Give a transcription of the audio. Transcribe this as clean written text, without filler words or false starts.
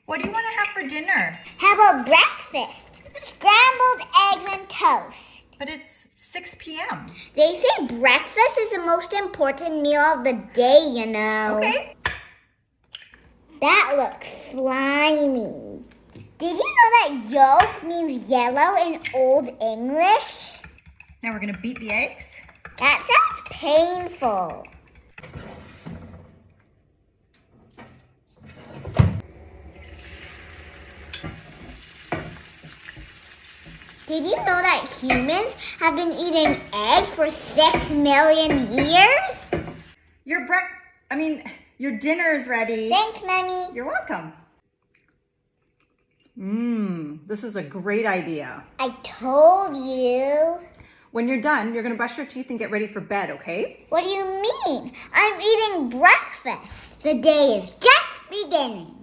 What do you want to have for dinner? How about breakfast? Scrambled eggs and toast. But it's 6 p.m. They say breakfast is the most important meal of the day, you know. Okay. That looks slimy. Did you know that yolk means yellow in Old English? Now we're going to beat the eggs. That sounds painful. Did you know that humans have been eating eggs for 6 million years? Your dinner is ready. Thanks, Mommy. You're welcome. This is a great idea. I told you. When you're done, you're going to brush your teeth and get ready for bed, okay? What do you mean? I'm eating breakfast. The day is just beginning.